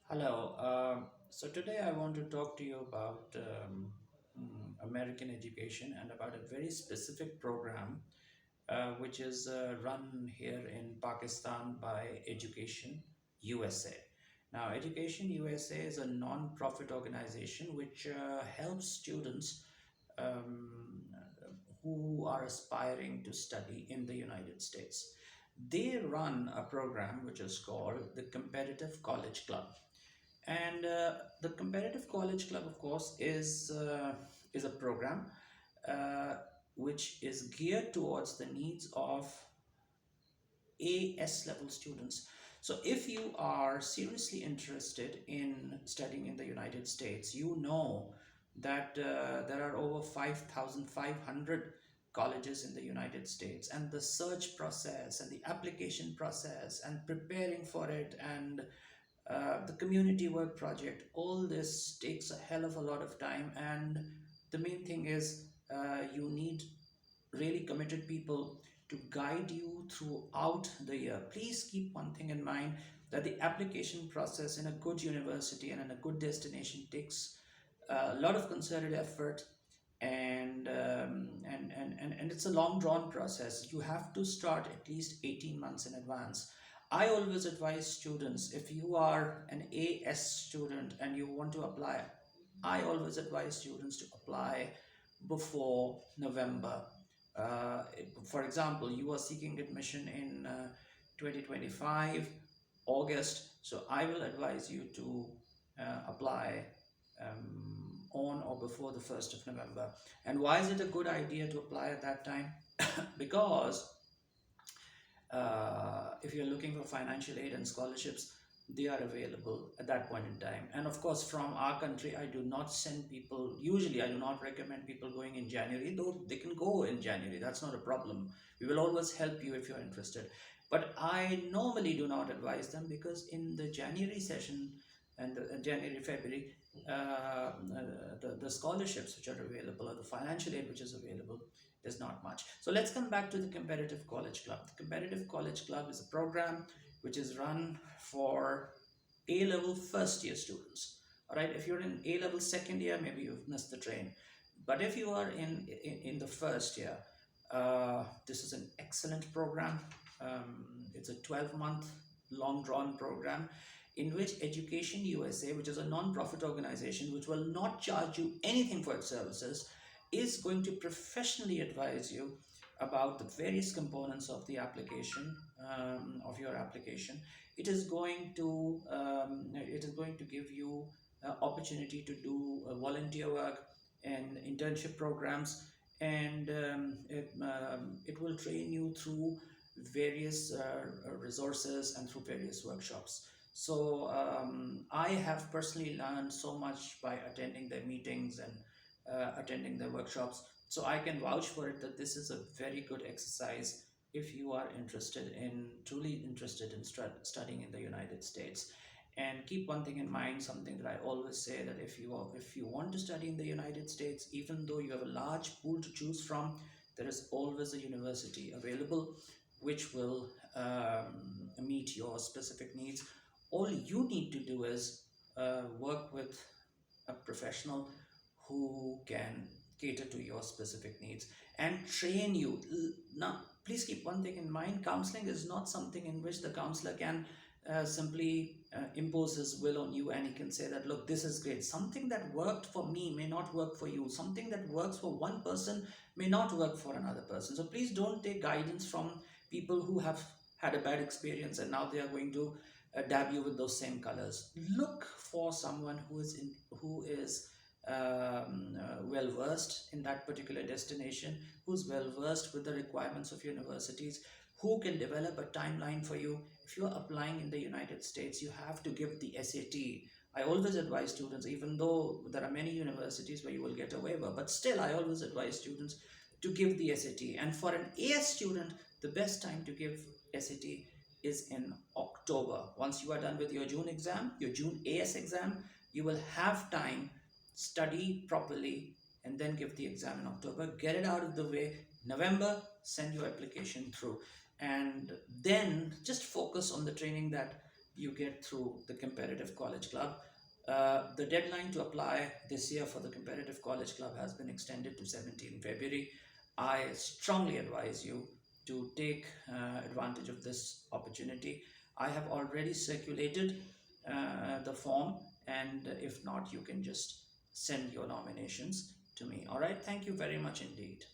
Hello. So today I want to talk to you about American education and about a very specific program which is run here in Pakistan by Education USA. Now, Education USA is a non-profit organization which helps students um, who are aspiring to study in the United States. They run a program which is called the Competitive College Club, and the competitive college club, of course, is a program uh, which is geared towards the needs of AS level students. So if you are seriously interested in studying in the United States, you know that there are over 5,500 colleges in the United States, and the search process and the application process and preparing for it and the community work project, all this takes a hell of a lot of time. And the main thing is you need really committed people to guide you throughout the year. Please keep one thing in mind, that the application process in a good university and in a good destination takes a lot of concerted effort, and it's a long drawn process. You have to start at least 18 months in advance. I always advise students, if you are an AS student and you want to apply, I always advise students to apply before November. uh, for example, you are seeking admission in 2025 August, so I will advise you to apply on or before the 1st of November. And why is it a good idea to apply at that time? Because if you're looking for financial aid and scholarships, they are available at that point in time. And of course, from our country, I do not send people, usually I do not recommend people going in January, though they can go in January, that's not a problem. We will always help you if you're interested. But I normally do not advise them, because in the January session and the January, February, the scholarships which are available, or the financial aid which is available, is not much. So let's come back to the Competitive College Club. The Competitive College Club is a program which is run for A-level first year students. All right, if you're in A-level second year, maybe you've missed the train. But if you are in the first year, this is an excellent program. It's a 12-month long drawn program in which Education USA, which is a non-profit organization which will not charge you anything for its services, is going to professionally advise you about the various components of the application, of your application. It is going to give you opportunity to do volunteer work and internship programs, and it will train you through various resources and through various workshops. So I have personally learned so much by attending their meetings and attending the workshops. So I can vouch for it that this is a very good exercise if you are truly interested in studying in the United States. And keep one thing in mind, something that I always say, that if you want to study in the United States, even though you have a large pool to choose from, there is always a university available which will meet your specific needs. All you need to do is work with a professional who can cater to your specific needs and train you. Now, please keep one thing in mind, counseling is not something in which the counselor can simply impose his will on you, and he can say that, look, this is great. Something that worked for me may not work for you. Something that works for one person may not work for another person. So please don't take guidance from people who have had a bad experience and now they are going to dab you with those same colors. Look for someone who is well versed in that particular destination, who's well versed with the requirements of universities, who can develop a timeline for you. If you're applying in the United States, you have to give the SAT. I always advise students, even though there are many universities where you will get a waiver, but still, I always advise students to give the SAT. And for an AS student, the best time to give SAT is in October. Once you are done with your June exam, your June AS exam, you will have time, study properly, and then give the exam in October. Get it out of the way. November, send your application through. And then just focus on the training that you get through the competitive college club. The deadline to apply this year for the competitive college club has been extended to 17 February. I strongly advise you to take advantage of this opportunity. I have already circulated the form, and if not, you can just send your nominations to me. All right, thank you very much indeed.